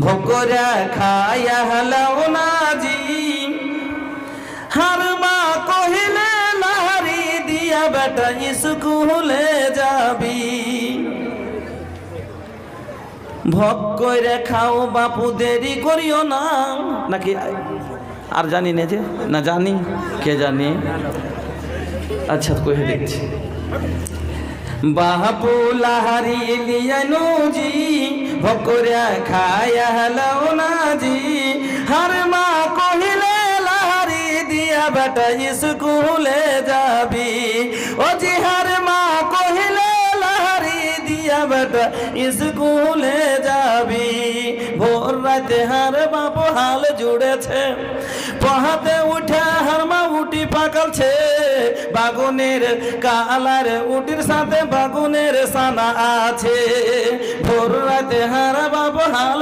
ভোকরা খায়া হলাও নাজি হারমা কহিলে লাহারি দিয়া বেটা স্কুলে যাবি। ভোগ করে খাও বাপু দেরি করিও না। নাকি আর জানি না যে না জানি কে জানি। আচ্ছা কহে দেখছি বাপু লাহারি লিয়ানো জি ভোকরা খায়া হলাও নাজি হারমা কহিলে লাহারি দিয়া বেটা স্কুলে যাবি। ও জি হারমা কহিলে লাহারি দিয়া বেটা স্কুলে যাবি। ভোর রাতে হার বাপ হাল জুড়েছে পহাতে উঠে হারমা উঠি পাকালছে। বাগুনের কালার উটির সাথে বাগুনের সানা আছে। ভোর রাতে হার বাপ হাল